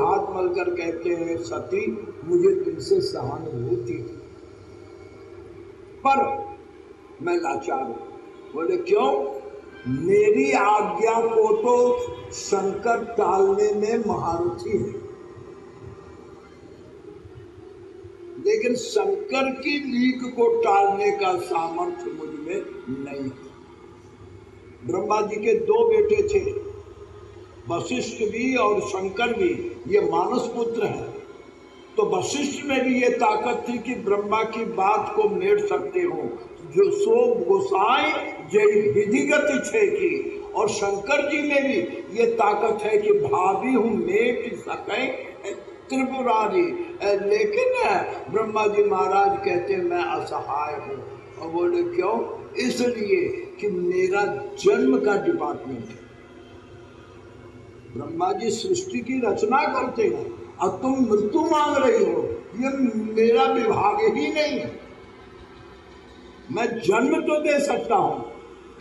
हाथ मलकर कहते हैं सती मुझे तुमसे सहानुभूति, पर मैं लाचार हूं। बोले क्यों? मेरी आज्ञा को तो शंकर टालने में महारथी है, लेकिन शंकर की लीक को टालने का सामर्थ्य मुझ में नहीं है। ब्रह्मा जी के दो बेटे थे, वशिष्ठ भी और शंकर भी, ये मानस पुत्र है। तो वशिष्ठ में भी ये ताकत थी कि ब्रह्मा की बात को मेट सकते हो, जो सो गोसाई जय विधिगत छे की, और शंकर जी में भी ये ताकत है कि भाभी हूं मेट सके त्रिपुरारी। लेकिन ब्रह्मा जी महाराज कहते मैं असहाय हूं। और बोले क्यों? इसलिए कि मेरा जन्म का डिपार्टमेंट है। ब्रह्मा जी सृष्टि की रचना करते हैं और तुम मृत्यु मांग रही हो, ये मेरा विभाग ही नहीं है। मैं जन्म तो दे सकता हूं,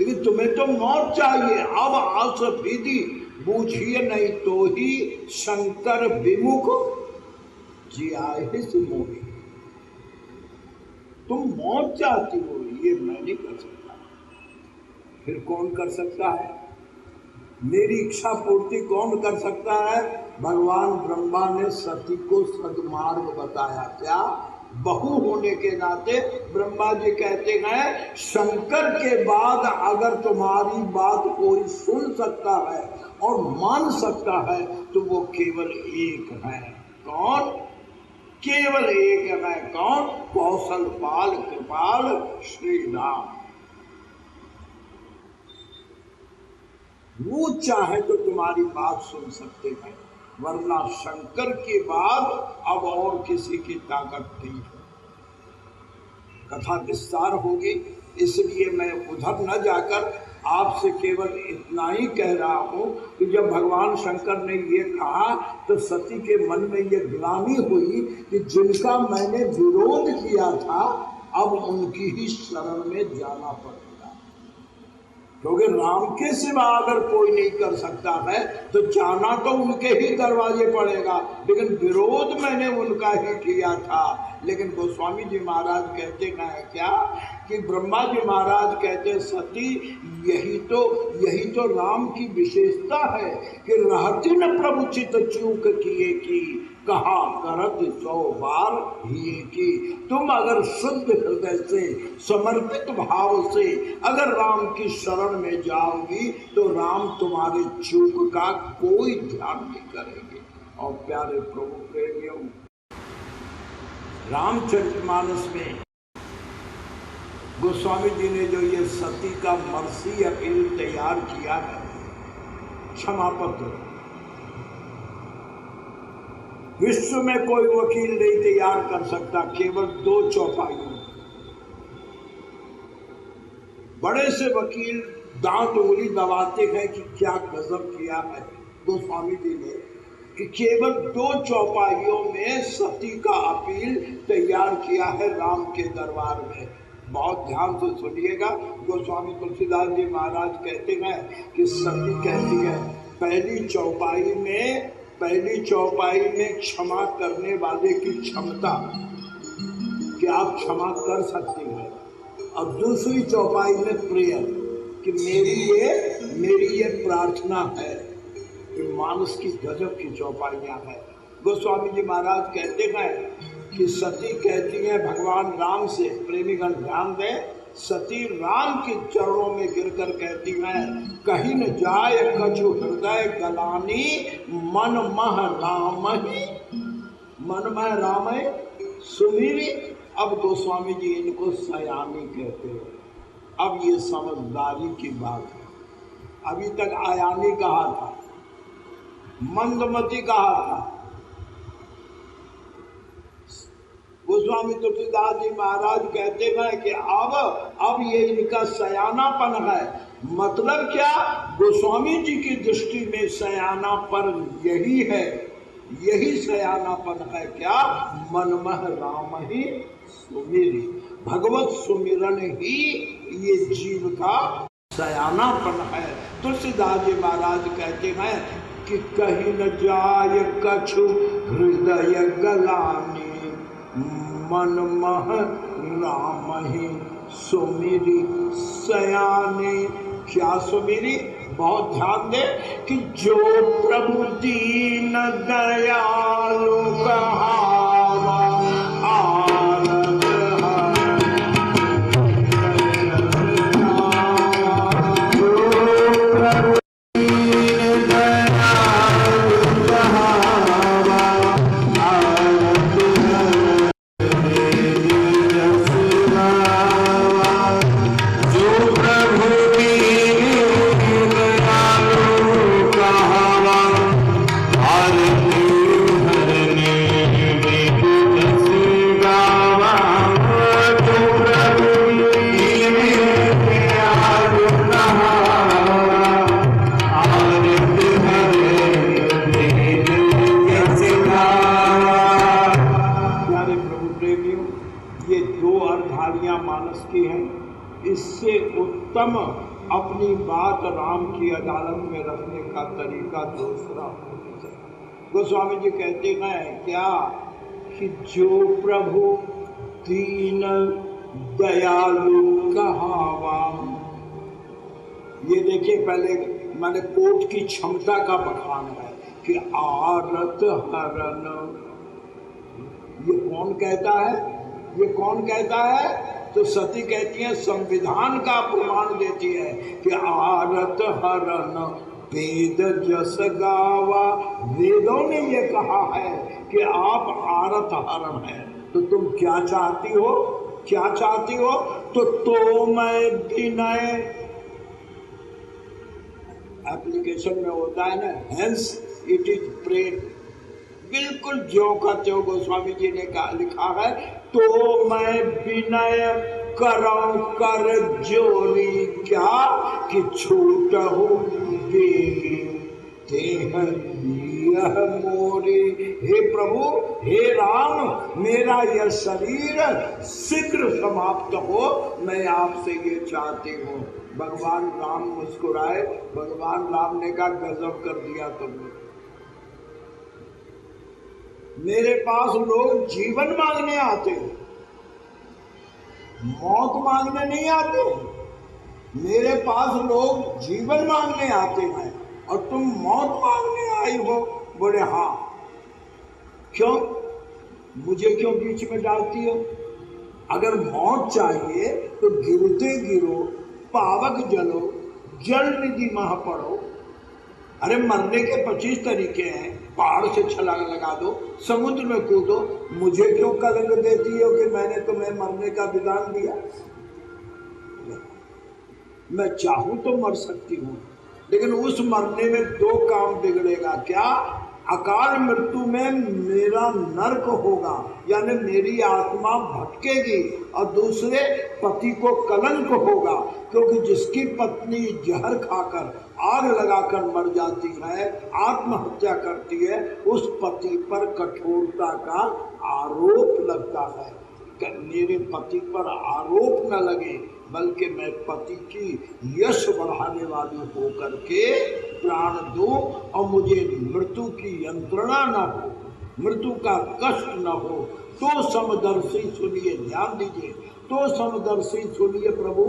लेकिन तुम्हें तो मौत चाहिए। अब आस विधि बूझिए नहीं तो ही शंकर विमुख जियाहि मोहि। तुम मौत चाहती हो, ये मैं नहीं कर सकता। फिर कौन कर सकता है? मेरी इच्छा पूर्ति कौन कर सकता है? भगवान ब्रह्मा ने सती को सदमार्ग बताया। क्या? बहू होने के नाते ब्रह्मा जी कहते हैं शंकर के बाद अगर तुम्हारी बात कोई सुन सकता है और मान सकता है तो वो केवल एक है। कौन? केवल एक है। कौन? कौशलपाल कृपाल श्री राम। वो चाहे तो तुम्हारी बात सुन सकते हैं, वरना शंकर के बाद अब और किसी की ताकत नहीं है। कथा विस्तार होगी, इसलिए मैं उधर न जाकर आपसे केवल इतना ही कह रहा हूं कि जब भगवान शंकर ने ये कहा तो सती के मन में ये ग्लानि हुई कि जिनका मैंने विरोध किया था अब उनकी ही शरण में जाना पड़ेगा, क्योंकि राम के सिवा अगर कोई नहीं कर सकता है तो जाना तो उनके ही दरवाजे पड़ेगा। लेकिन विरोध मैंने उनका ही किया था। लेकिन गोस्वामी जी महाराज कहते हैं क्या कि ब्रह्मा जी महाराज कहते सती यही तो राम की विशेषता है कि रहती न प्रभु चित चूक किए की, कहा करत 100 बार ही की। तुम अगर शुद्ध हृदय से समर्पित भाव से अगर राम की शरण में जाओगी तो राम तुम्हारे चूक का कोई ध्यान नहीं करेंगे। और प्यारे प्रभु प्रेमियों, रामचरितमानस में गोस्वामी जी ने जो ये सती का मर्सी अपील तैयार किया है, क्षमा पत्र, विश्व में कोई वकील नहीं तैयार कर सकता, केवल 2 चौपाइयों। बड़े से वकील दांत उंगली दबाते हैं कि क्या गजब किया है गोस्वामी जी ने कि केवल 2 चौपाइयों में सती का अपील तैयार किया है राम के दरबार में। बहुत ध्यान से सुनिएगा। गोस्वामी तुलसीदास जी महाराज कहते हैं कि सती कहती है पहली चौपाई में क्षमा करने वाले की क्षमता कि आप क्षमा कर सकते हैं, और दूसरी चौपाई में प्रेयर कि मेरी ये प्रार्थना है कि मानस की गजब की चौपाइयां हैं। गोस्वामी जी महाराज कहते हैं कि सती कहती है भगवान राम से, प्रेमीगण ध्यान दें, सती राम के चरणों में गिरकर कहती हैं कहीं न जाय कछु हृदय गलानी मन मह राम सुमीरी। अब गोस्वामी जी इनको सयानी कहते हैं। अब ये समझदारी की बात है। अभी तक आयानी कहा था, मंदमती कहा था। गोस्वामी तुलसीदास जी महाराज कहते हैं कि अब ये इनका सयानापन है। मतलब क्या? गोस्वामी जी की दृष्टि में सयानापन यही है, यही सयानापन है। क्या? मनमह राम ही सुमिरी, भगवत सुमिरन ही ये जीव का सयानापन है। तुलसीदास जी महाराज कहते हैं कि कहीं न जाय कछु हृदय गलाने, मन मह राम ही सुमिरी सयाने। क्या सुमिरी? बहुत ध्यान दे कि जो प्रभु दीन दयालु कहावा, आनंद उत्तम अपनी बात राम की अदालत में रखने का तरीका दूसरा हो नहीं सकता। गोस्वामी जी कहते हैं क्या कि जो प्रभु दीन दयालु कहावा। ये देखिए, पहले मैंने कोट की क्षमता का बखान है कि आरत हरन। ये कौन कहता है? ये कौन कहता है? तो सती कहती है, संविधान का प्रमाण देती है कि आरत हरन वेद जस गावा। वेदों ने ये कहा है कि आप आरत हरन हैं। तो तुम क्या चाहती हो? क्या चाहती हो? तो मैं विनय एप्लीकेशन में होता है ना, हेंस इट इज प्रेड। बिल्कुल ज्यों का त्यों गोस्वामी जी ने लिखा है, तो मैं विनय करऊं कर जोरी क्या कि छूटहु देगी देह यह मोरी। हे प्रभु, हे राम, मेरा यह शरीर शीघ्र समाप्त हो, मैं आपसे ये चाहती हूँ। भगवान राम मुस्कुराए। भगवान राम ने कहा, गजब कर दिया तुमने। मेरे पास लोग जीवन मांगने आते हैं, मौत मांगने नहीं आते। मेरे पास लोग जीवन मांगने आते हैं और तुम मौत मांगने आई हो। बोले हाँ। क्यों? मुझे क्यों बीच में डालती हो? अगर मौत चाहिए तो गिरते गिरो, पावक जलो, जल निधि मह पड़ो। अरे मरने के 25 तरीके हैं। पहाड़ से छलांग लगा दो, समुद्र में कूदो। मुझे क्यों कलंक देती हो कि मैंने तुम्हें मरने का विधान दिया? मैं चाहूं तो मर सकती हूँ, लेकिन उस मरने में दो काम बिगड़ेगा। क्या? अकाल मृत्यु में मेरा नरक होगा, यानी मेरी आत्मा भटकेगी, और दूसरे पति को कलंक होगा, क्योंकि जिसकी पत्नी जहर खाकर आग लगाकर मर जाती है, आत्महत्या करती है, उस पति पर कठोरता का आरोप लगता है। मेरे पति पर आरोप न लगे, बल्कि मैं पति की यश बढ़ाने वाली होकर के प्राण दूं और मुझे मृत्यु की यंत्रणा न हो, मृत्यु का कष्ट न हो। तो समदर्शी सुनिए, ध्यान दीजिए, तो समदर्शी सुनिए प्रभु,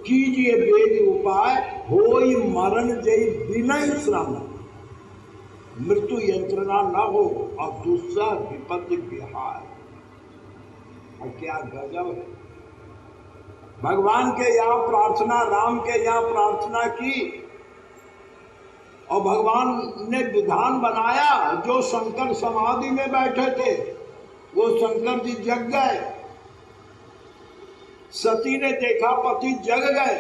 कीजिए वेद उपाय, होई मरण जय विनय श्रम। मृत्यु यंत्रणा न हो और दूसरा विपत्ति विहार। और क्या गजब है! भगवान के यहाँ प्रार्थना, राम के यहाँ प्रार्थना की, और भगवान ने विधान बनाया। जो शंकर समाधि में बैठे थे वो शंकर जी जग गए। सती ने देखा पति जग गए,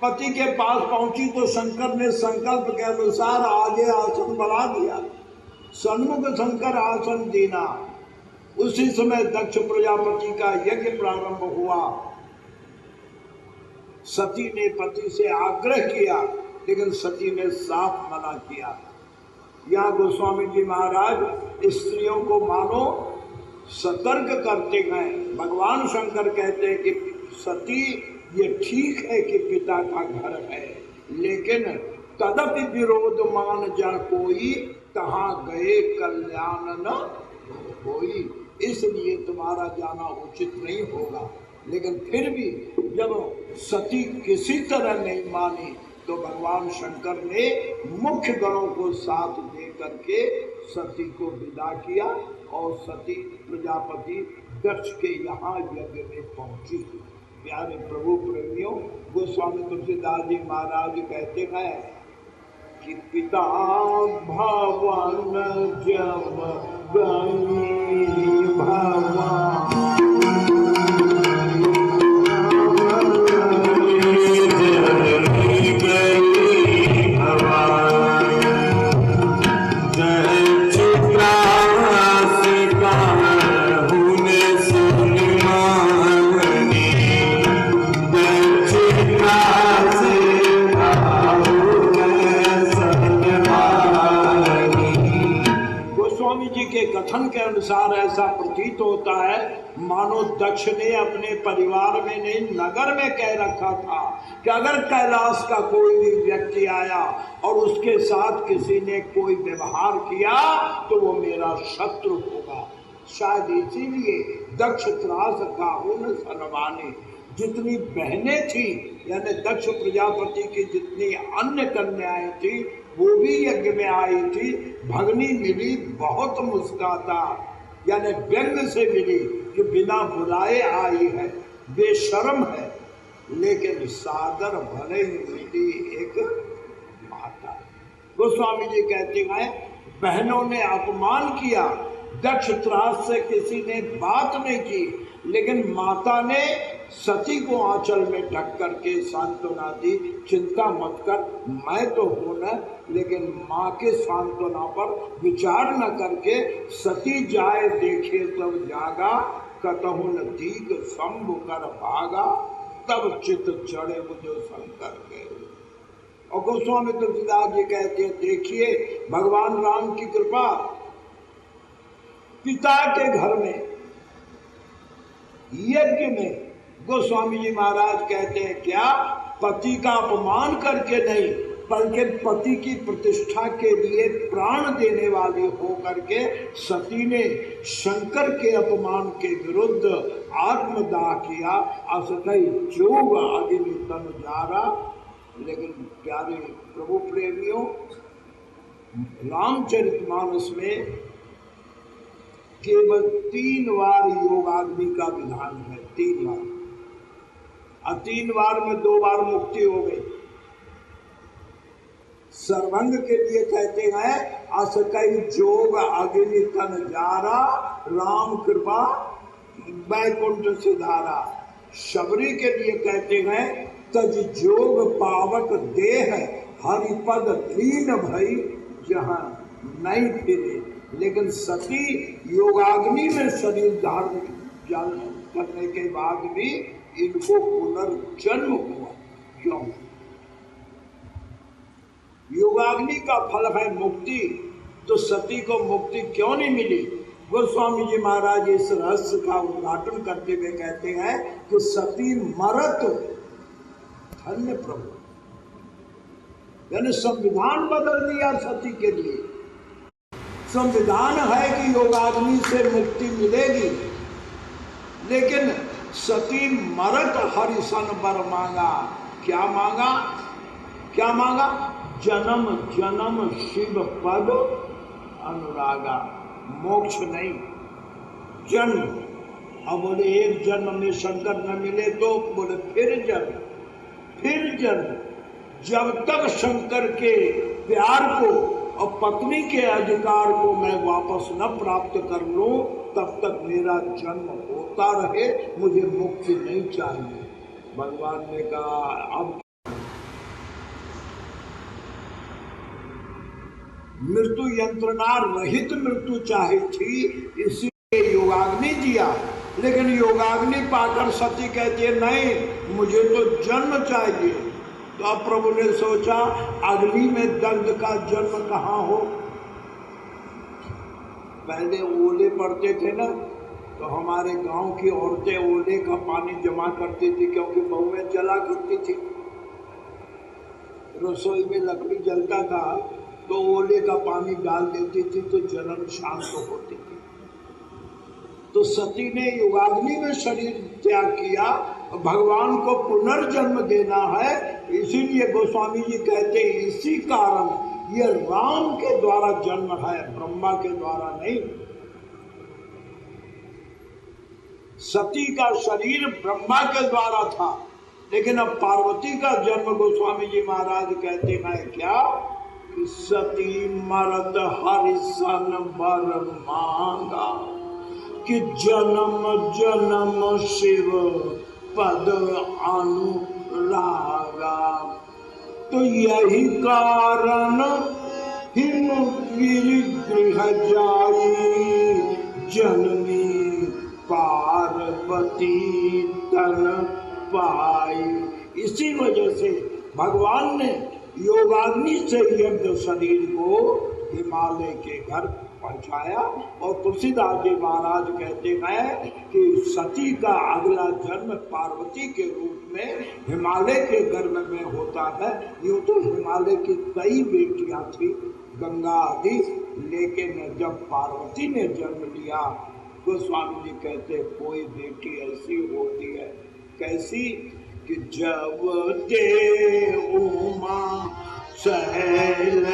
पति के पास पहुंची तो शंकर ने संकल्प के अनुसार आगे आसन बना दिया। सन्मुख शंकर आसन दीना। उसी समय दक्ष प्रजापति का यज्ञ प्रारंभ हुआ। सती ने पति से आग्रह किया, लेकिन सती ने साफ मना किया। यहाँ गोस्वामी जी महाराज स्त्रियों को मानो सतर्क करते हैं। भगवान शंकर कहते हैं कि सती, ये ठीक है कि पिता का घर है, लेकिन तदपि विरोध मान जा कोई, कहाँ गए कल्याण न कोई। इसलिए तुम्हारा जाना उचित नहीं होगा। लेकिन फिर भी जब सती किसी तरह नहीं मानी तो भगवान शंकर ने मुख्य गणों को साथ दे करके सती को विदा किया और सती प्रजापति दक्ष के यहाँ यज्ञ में पहुंची। प्यारे प्रभु प्रेमियों, गोस्वामी तुलसीदास जी महाराज कहते हैं कि पिता भवन जब गई भवन कथन के अनुसार ऐसा प्रतीत होता है मानो दक्ष ने अपने परिवार में नहीं नगर में कह रखा था कि अगर कैलाश का कोई भी व्यक्ति आया और उसके साथ किसी ने कोई व्यवहार किया तो वो मेरा शत्रु होगा। शायद इसीलिए दक्ष त्रास काहुन सनवाने, जितनी बहनें थी यानी दक्ष प्रजापति की जितनी अन्य कन्याएं थी वो भी यज्ञ में आई थी। भगनी मिली बहुत मुस्काता, यानी व्यंग से मिली कि बिना बुलाए आई है, बेशर्म है, लेकिन सादर भले ही मिली एक माता। गोस्वामी जी कहते हैं बहनों ने अपमान किया, दक्ष त्रास से किसी ने बात नहीं की, लेकिन माता ने सती को आंचल में ढक करके सांत्वना दी, चिंता मत कर, मैं तो हूं न। लेकिन माँ के सांत्वना पर विचार न करके सती जाए देखे तब जागा, कतहु न दीग शंभु कर भागा, तब चित चढ़े मुझे शंकर गए। और गोस्वामी तुलसीदास जी कहते हैं देखिए भगवान राम की कृपा, पिता के घर में यज्ञ में गोस्वामी जी महाराज कहते हैं क्या, पति का अपमान करके नहीं बल्कि पति की प्रतिष्ठा के लिए प्राण देने वाली हो करके सती ने शंकर के अपमान के विरुद्ध आत्मदाह किया। असकई जोग अग्नि तन जारा। लेकिन प्यारे प्रभु प्रेमियों, रामचरितमानस में केवल 3 बार योगाग्नि का विधान है, 3 बार, और 3 बार में 2 बार मुक्ति हो गई। सर्वंग के लिए कहते हैं असकई जोग अग्नि तन जारा, राम कृपा वैकुंठ सिधारा। शबरी के लिए कहते हैं तज जोग पावक देह, हरिपद दीन भई जहां नहीं फिरे। लेकिन सती योगाग्नि में शरीर धारण करने के बाद भी इनको पुनर्जन्म हुआ। क्यों? योगाग्नि का फल है मुक्ति, तो सती को मुक्ति क्यों नहीं मिली? गोस्वामी जी महाराज इस रहस्य का उद्घाटन करते हुए कहते हैं कि सती मरत धन्य प्रभु, यानी संविधान बदल दिया सती के लिए। संविधान है कि योगाग्नि से मुक्ति मिलेगी, लेकिन सती मरत हरिसन बर मांगा। क्या मांगा? क्या मांगा? जन्म जन्म शिव पद अनुरागा। मोक्ष नहीं, जन्म। अब बोले एक जन्म में शंकर न मिले तो बोले फिर जन्म, फिर जन्म। जब तक शंकर के प्यार को और पत्नी के अधिकार को मैं वापस न प्राप्त कर लूं तब तक मेरा जन्म होता रहे, मुझे मुक्ति नहीं चाहिए। भगवान ने कहा अब मृत्यु यंत्रणा रहित मृत्यु चाहे थी, इसीलिए योगाग्नि जिया। लेकिन योगाग्नि पाकर सती कहती है नहीं, मुझे तो जन्म चाहिए। तो अब प्रभु ने सोचा अग्नि में दग्ध का जन्म कहाँ हो। पहले ओले पड़ते थे ना, तो हमारे गांव की औरतें ओले का पानी जमा करती थी, क्योंकि बहुएं जला करती थी। रसोई में लकड़ी जलता था तो ओले का पानी डाल देती थी तो जलन शांत होती थी। तो सती ने युगाग्नि में शरीर त्याग किया, भगवान को पुनर्जन्म देना है। इसीलिए गोस्वामी जी कहते हैं इसी कारण ये राम के द्वारा जन्म है, ब्रह्मा के द्वारा नहीं। सती का शरीर ब्रह्मा के द्वारा था, लेकिन अब पार्वती का जन्म गोस्वामी जी महाराज कहते हैं क्या कि सती मरद हरिसन बर मांगा कि जन्म जन्म शिव पद अनुरागा। तो यही कारण हिम गृह जाई जननी पार्वती तन पाई। इसी वजह से भगवान ने योगाग्नि से यज्ञ शरीर को हिमालय के घर पहुंचाया। और तुलसीदास जी महाराज कहते हैं कि सती का अगला जन्म पार्वती के रूप में हिमालय के गर्भ में होता है। यूं तो हिमालय की कई बेटियां थी गंगा आदि, लेकिन जब पार्वती ने जन्म लिया गोस्वामी जी कहते कोई बेटी ऐसी होती है, कैसी कि जब दे उमा सहल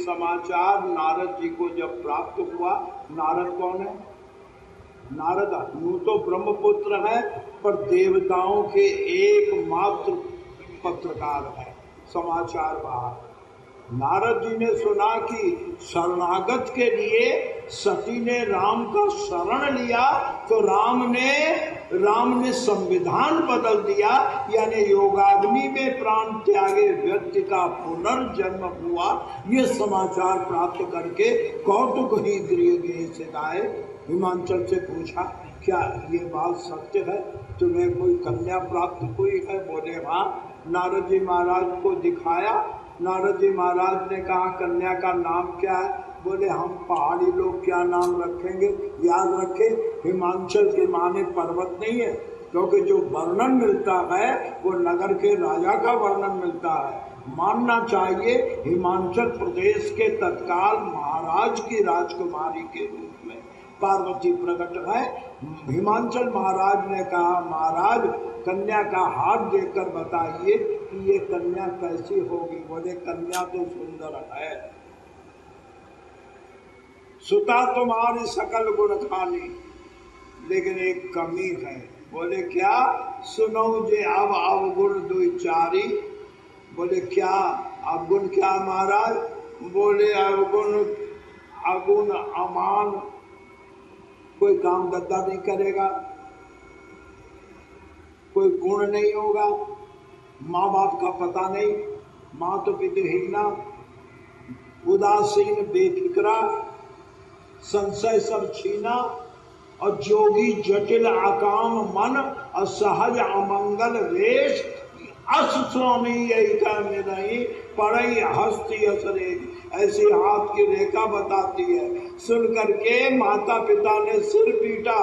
समाचार नारद जी को जब प्राप्त हुआ। नारद कौन है? नारद यूं तो ब्रह्मपुत्र है, पर देवताओं के एकमात्र पत्रकार है, समाचार बाहर। नारद जी ने सुना कि शरणागत के लिए सती ने राम का शरण लिया, तो राम ने संविधान बदल दिया, यानी योगाग्नि में प्राण त्यागे व्यक्ति का पुनर्जन्म हुआ। ये समाचार प्राप्त करके कौतुक ही गृह से आए। हिमांचल से पूछा क्या ये बात सत्य है, तुम्हें कोई कन्या प्राप्त हुई है? बोले हाँ। नारद जी महाराज को दिखाया नारद जी महाराज ने कहा कन्या का नाम क्या है? बोले हम पहाड़ी लोग क्या नाम रखेंगे? याद रखे हिमांचल के माने पर्वत नहीं है, क्योंकि जो वर्णन मिलता है वो नगर के राजा का वर्णन मिलता है। मानना चाहिए हिमाचल प्रदेश के तत्काल महाराज की राजकुमारी के रूप में पार्वती प्रकट है। हिमांचल महाराज ने कहा महाराज कन्या का हाथ देखकर बताइए कि ये कन्या कैसी होगी। बोले कन्या तो सुंदर है, सुता तुम्हारी सकल गुण खानी, लेकिन एक कमी है। बोले क्या? सुनो जे अब अवगुण दुई चारी। बोले क्या अवगुण? क्या महाराज? बोले अवगुण अगुण अमान, कोई काम धंधा नहीं करेगा, कोई गुण नहीं होगा, माँ बाप का पता नहीं, माँ तो पितृहीना, उदासीन बेफिक्रा, संशय सब छीना, और जोगी जटिल अकाम मन, असहज अमंगल वेश, अस स्वामी यही में नहीं पड़ई हस्ती असरे। ऐसी हाथ की रेखा बताती है। सुन करके माता पिता ने सिर पीटा,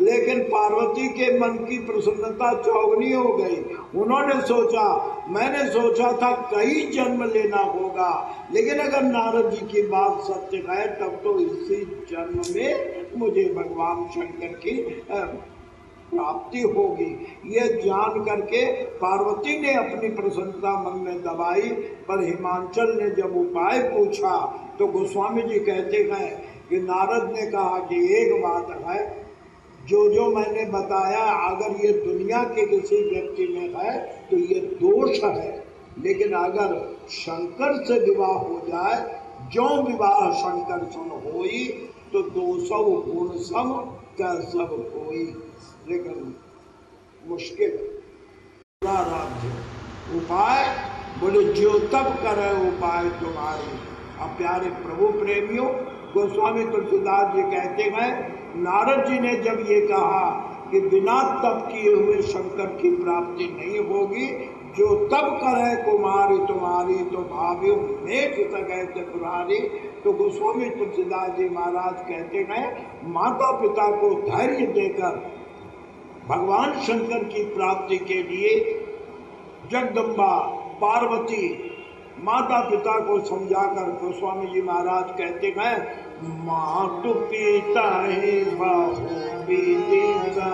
लेकिन पार्वती के मन की प्रसन्नता चौगनी हो गई। उन्होंने सोचा, मैंने सोचा था कई जन्म लेना होगा, लेकिन अगर नारद जी की बात सत्य है तब तो इसी जन्म में मुझे भगवान शंकर की प्राप्ति होगी। ये जान करके पार्वती ने अपनी प्रसन्नता मन में दबाई। पर हिमांचल ने जब उपाय पूछा तो गोस्वामी जी कहते हैं कि नारद ने कहा कि एक बात है, जो मैंने बताया अगर ये दुनिया के किसी व्यक्ति में है तो ये दोष है, लेकिन अगर शंकर से विवाह हो जाए, जो विवाह शंकर सुन होई, तो 200 गुण सब का सब होई। लेकिन मुश्किल राज्य उपाय। बोले जो तब करे उपाय तुम्हारे। अब प्यारे प्रभु प्रेमियों, गोस्वामी तुलसीदास जी कहते हैं नारद जी ने जब ये कहा कि बिना तप किए हुए शंकर की प्राप्ति नहीं होगी, जो तब करे कुमारी तुम्हारी तो भाव्यो मेघ सकै चतुरारी, तो गोस्वामी तुलसीदास जी महाराज कहते हैं माता पिता को धैर्य देकर भगवान शंकर की प्राप्ति के लिए जगदम्बा पार्वती माता पिता को समझाकर गोस्वामी जी महाराज कहते हैं मातु पिता ही बहु विदिता,